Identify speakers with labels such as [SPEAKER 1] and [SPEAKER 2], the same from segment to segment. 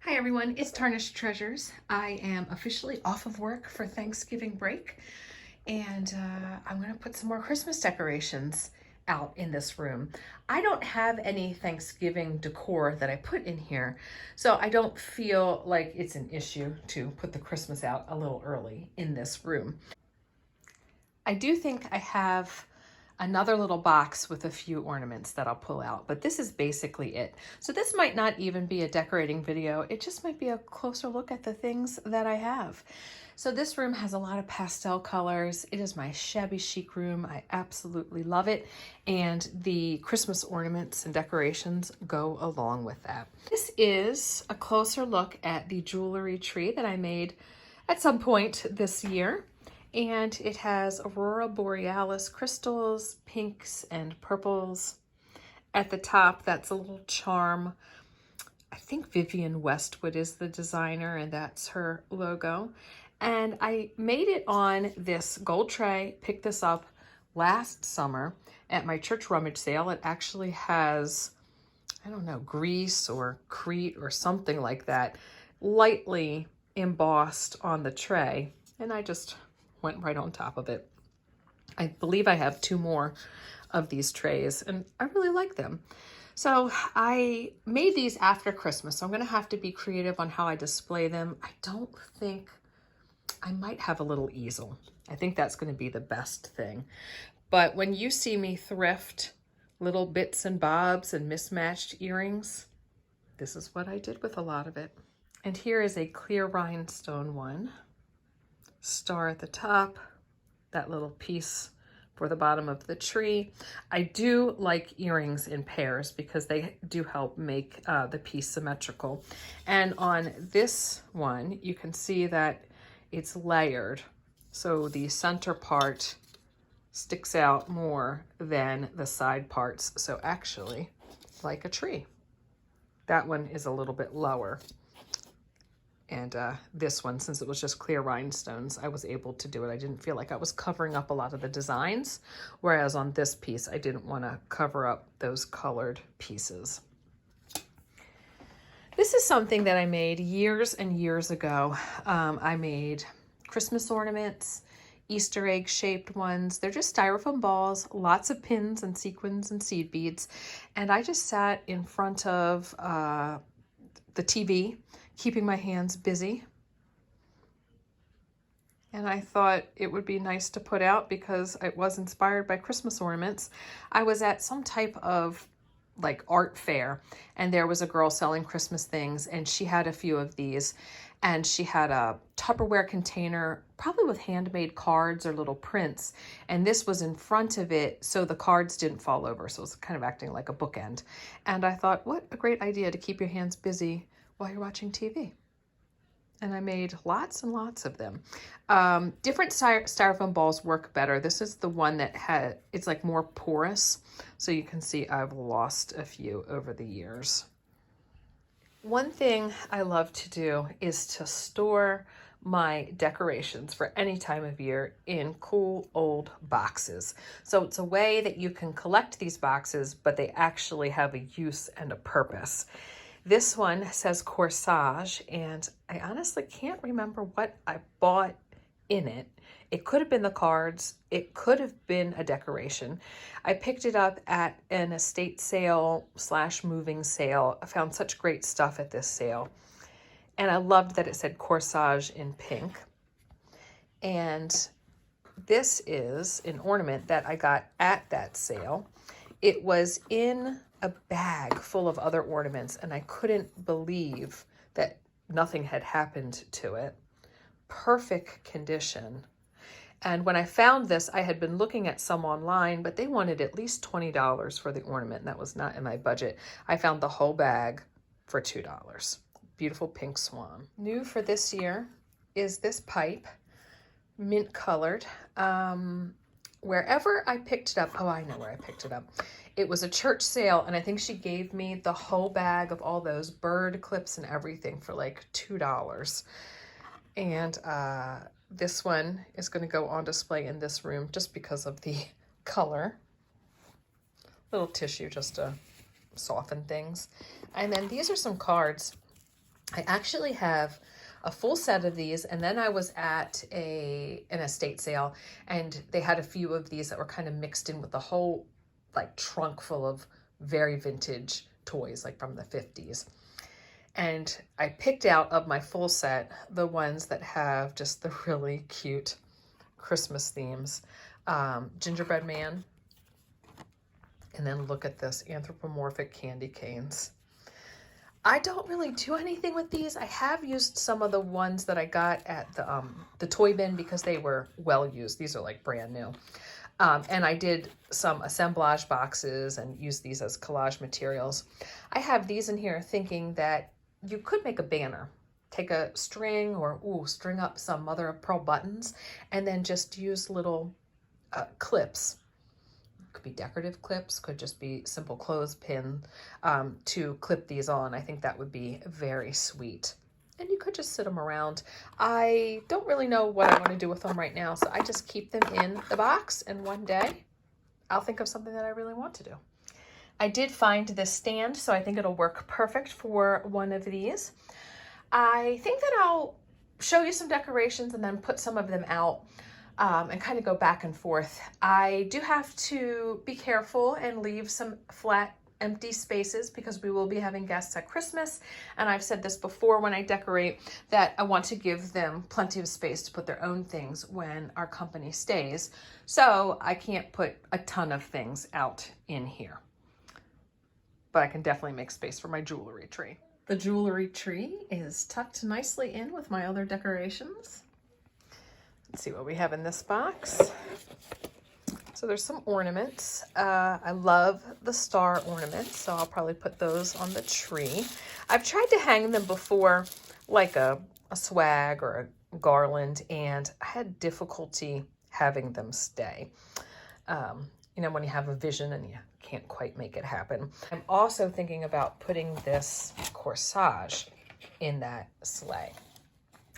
[SPEAKER 1] Hi everyone, it's Tarnished Treasures. I am officially off of work for Thanksgiving break, and I'm going to put some more Christmas decorations out in this room. I don't have any Thanksgiving decor that I put in here, so I don't feel like it's an issue to put the Christmas out a little early in this room. I do think I have another little box with a few ornaments that I'll pull out, but this is basically it. So this might not even be a decorating video. It just might be a closer look at the things that I have. So this room has a lot of pastel colors. It is my shabby chic room. I absolutely love it. And the Christmas ornaments and decorations go along with that. This is a closer look at the jewelry tree that I made at some point this year. And it has Aurora Borealis crystals, pinks and purples. At the top, that's a little charm. I think Vivienne Westwood is the designer, and that's her logo. And I made it on this gold tray, picked this up last summer at my church rummage sale. It actually has, I don't know, Greece or Crete or something like that, lightly embossed on the tray. And I just went right on top of it. I believe I have two more of these trays and I really like them. So I made these after Christmas, so I'm gonna have to be creative on how I display them. I don't think, I might have a little easel. I think that's gonna be the best thing. But when you see me thrift little bits and bobs and mismatched earrings, this is what I did with a lot of it. And here is a clear rhinestone one. Star at the top, that little piece for the bottom of the tree. I do like earrings in pairs because they do help make the piece symmetrical. And on this one, you can see that it's layered. So the center part sticks out more than the side parts. So actually, like a tree. That one is a little bit lower. And this one, since it was just clear rhinestones, I was able to do it. I didn't feel like I was covering up a lot of the designs, whereas on this piece, I didn't want to cover up those colored pieces. This is something that I made years and years ago. I made Christmas ornaments, Easter egg shaped ones. They're just styrofoam balls, lots of pins and sequins and seed beads. And I just sat in front of the TV, keeping my hands busy. And I thought it would be nice to put out because it was inspired by Christmas ornaments. I was at some type of like art fair and there was a girl selling Christmas things and she had a few of these and she had a Tupperware container, probably with handmade cards or little prints. And this was in front of it so the cards didn't fall over. So it was kind of acting like a bookend. And I thought, what a great idea to keep your hands busy while you're watching TV. And I made lots and lots of them. Different styrofoam balls work better. This is the one that it's like more porous. So you can see I've lost a few over the years. One thing I love to do is to store my decorations for any time of year in cool old boxes. So it's a way that you can collect these boxes, but they actually have a use and a purpose. This one says corsage, and I honestly can't remember what I bought in it. It could have been the cards. It could have been a decoration. I picked it up at an estate sale / moving sale. I found such great stuff at this sale. And I loved that it said corsage in pink. And this is an ornament that I got at that sale. It was in a bag full of other ornaments and I couldn't believe that nothing had happened to it. Perfect condition. And when I found this, I had been looking at some online, but they wanted at least $20 for the ornament, and that was not in my budget. I found the whole bag for $2. Beautiful pink swan. New for this year is this pipe, mint colored. Wherever I picked it up, oh, I know where I picked it up. It was a church sale, and I think she gave me the whole bag of all those bird clips and everything for like $2. And this one is going to go on display in this room just because of the color. Little tissue just to soften things. And then these are some cards I actually have a full set of these, and then I was at an estate sale, and they had a few of these that were kind of mixed in with the whole like trunk full of very vintage toys, like from the 50s. And I picked out of my full set the ones that have just the really cute Christmas themes. Gingerbread Man, and then look at this, anthropomorphic candy canes. I don't really do anything with these. I have used some of the ones that I got at the toy bin because they were well used. These are like brand new. And I did some assemblage boxes and used these as collage materials. I have these in here thinking that you could make a banner. Take a string or string up some mother of pearl buttons and then just use little clips. Could be decorative clips, could just be simple clothespin to clip these on. I think that would be very sweet. And you could just sit them around. I don't really know what I want to do with them right now, so I just keep them in the box, and one day I'll think of something that I really want to do. I did find this stand, so I think it'll work perfect for one of these. I think that I'll show you some decorations and then put some of them out and kind of go back and forth. I do have to be careful and leave some flat empty spaces because we will be having guests at Christmas. And I've said this before when I decorate that I want to give them plenty of space to put their own things when our company stays. So I can't put a ton of things out in here, but I can definitely make space for my jewelry tree. The jewelry tree is tucked nicely in with my other decorations. Let's see what we have in this box. So there's some ornaments. I love the star ornaments, so I'll probably put those on the tree. I've tried to hang them before, like a swag or a garland, and I had difficulty having them stay. You know, when you have a vision and you can't quite make it happen. I'm also thinking about putting this corsage in that sleigh.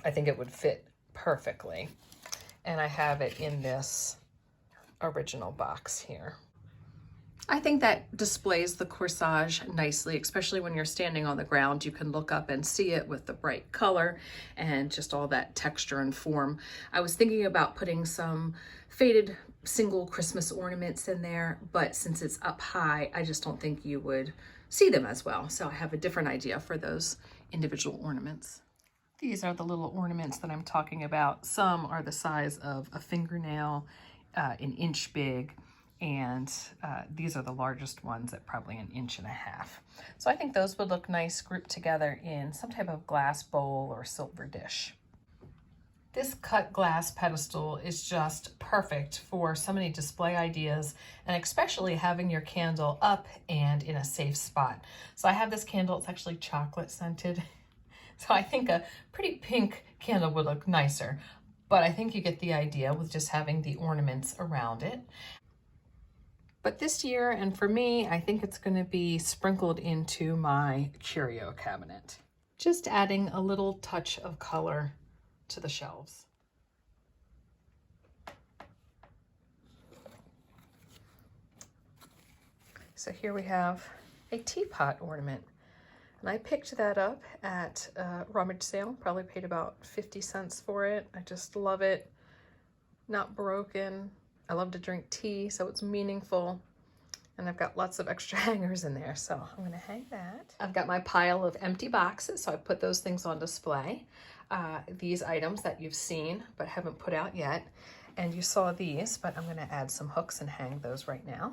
[SPEAKER 1] I think it would fit perfectly. And I have it in this original box here. I think that displays the corsage nicely, especially when you're standing on the ground. You can look up and see it with the bright color and just all that texture and form. I was thinking about putting some faded single Christmas ornaments in there, but since it's up high, I just don't think you would see them as well. So I have a different idea for those individual ornaments. These are the little ornaments that I'm talking about. Some are the size of a fingernail, an inch big, and these are the largest ones at probably 1.5 inches. So I think those would look nice grouped together in some type of glass bowl or silver dish. This cut glass pedestal is just perfect for so many display ideas, and especially having your candle up and in a safe spot. So I have this candle, it's actually chocolate scented. So I think a pretty pink candle would look nicer, but I think you get the idea with just having the ornaments around it. But this year, and for me, I think it's going to be sprinkled into my curio cabinet. Just adding a little touch of color to the shelves. So here we have a teapot ornament. And I picked that up at a rummage sale, probably paid about 50 cents for it. I just love it. Not broken. I love to drink tea, so it's meaningful. And I've got lots of extra hangers in there, so I'm gonna hang that. I've got my pile of empty boxes, so I put those things on display. These items that you've seen but haven't put out yet. And you saw these, but I'm gonna add some hooks and hang those right now.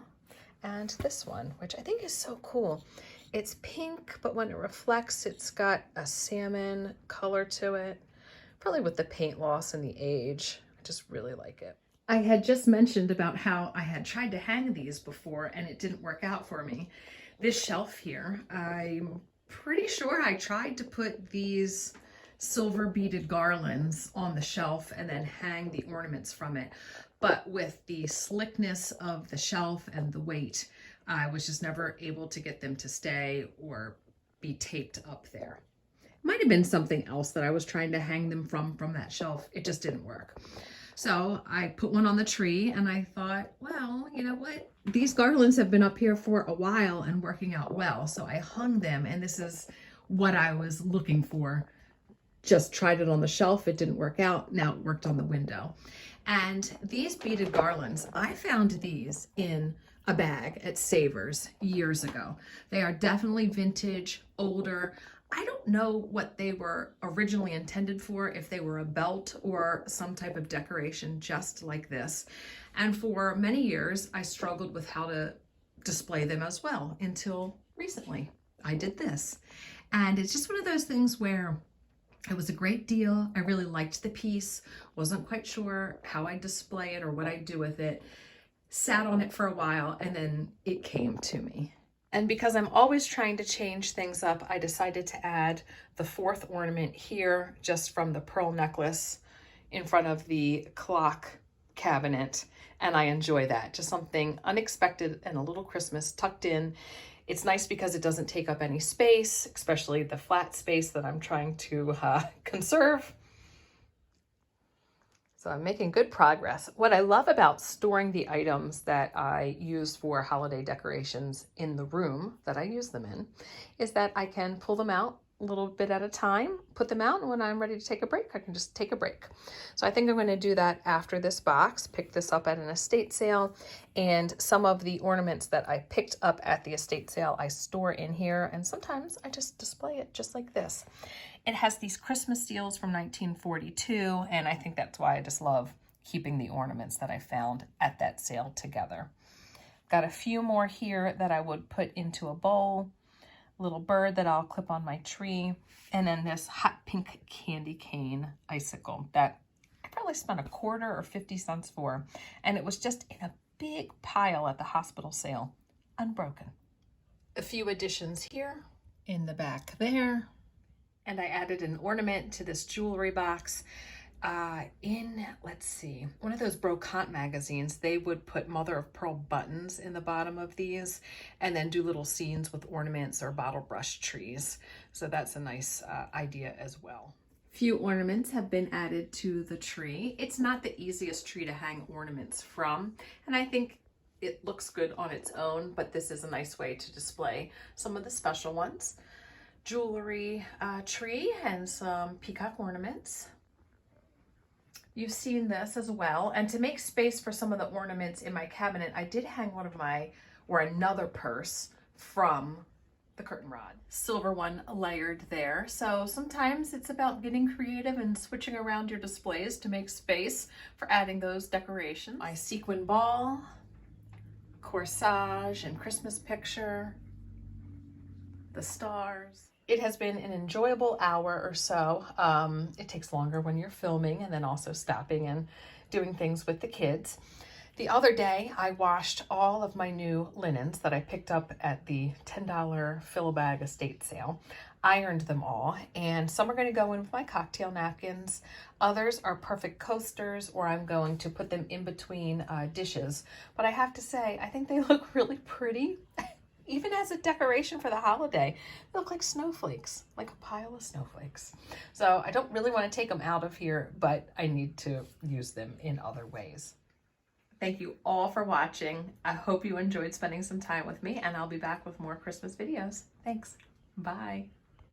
[SPEAKER 1] And this one, which I think is so cool. It's pink, but when it reflects, it's got a salmon color to it. Probably with the paint loss and the age. I just really like it. I had just mentioned about how I had tried to hang these before and it didn't work out for me. This shelf here, I'm pretty sure I tried to put these silver beaded garlands on the shelf and then hang the ornaments from it. But with the slickness of the shelf and the weight, I was just never able to get them to stay or be taped up there. Might have been something else that I was trying to hang them from that shelf. It just didn't work. So I put one on the tree and I thought, well, you know what? These garlands have been up here for a while and working out well. So I hung them, and this is what I was looking for. Just tried it on the shelf. It didn't work out. Now it worked on the window. And these beaded garlands, I found these in a bag at Savers years ago. They are definitely vintage, older. I don't know what they were originally intended for, if they were a belt or some type of decoration just like this. And for many years, I struggled with how to display them as well until recently. I did this. And it's just one of those things where it was a great deal. I really liked the piece. Wasn't quite sure how I'd display it or what I'd do with it. Sat on it for a while and then it came to me. And because I'm always trying to change things up, I decided to add the fourth ornament here, just from the pearl necklace in front of the clock cabinet. And I enjoy that. Just something unexpected and a little Christmas tucked in. It's nice because it doesn't take up any space, especially the flat space that I'm trying to conserve. So I'm making good progress. What I love about storing the items that I use for holiday decorations in the room that I use them in is that I can pull them out a little bit at a time, put them out, and when I'm ready to take a break, I can just take a break. So I think I'm going to do that after this box, pick this up at an estate sale, and some of the ornaments that I picked up at the estate sale I store in here, and sometimes I just display it just like this. It has these Christmas deals from 1942, and I think that's why I just love keeping the ornaments that I found at that sale together. Got a few more here that I would put into a bowl. Little bird that I'll clip on my tree, and then this hot pink candy cane icicle that I probably spent a quarter or 50 cents for, and it was just in a big pile at the hospital sale, unbroken. A few additions here in the back there, and I added an ornament to this jewelry box. Let's see, one of those brocante magazines, they would put mother of pearl buttons in the bottom of these and then do little scenes with ornaments or bottle brush trees. So that's a nice idea as well. Few ornaments have been added to the tree. It's not the easiest tree to hang ornaments from, and I think it looks good on its own, but this is a nice way to display some of the special ones. Jewelry tree and some peacock ornaments. You've seen this as well. And to make space for some of the ornaments in my cabinet, I did hang another purse from the curtain rod. Silver one layered there. So sometimes it's about getting creative and switching around your displays to make space for adding those decorations. My sequin ball, corsage and Christmas picture, the stars. It has been an enjoyable hour or so. It takes longer when you're filming and then also stopping and doing things with the kids. The other day, I washed all of my new linens that I picked up at the $10 fill-a-bag estate sale. Ironed them all, and some are going to go in with my cocktail napkins. Others are perfect coasters, or I'm going to put them in between dishes. But I have to say, I think they look really pretty. Even as a decoration for the holiday, they look like snowflakes, like a pile of snowflakes. So I don't really want to take them out of here, but I need to use them in other ways. Thank you all for watching. I hope you enjoyed spending some time with me, and I'll be back with more Christmas videos. Thanks. Bye.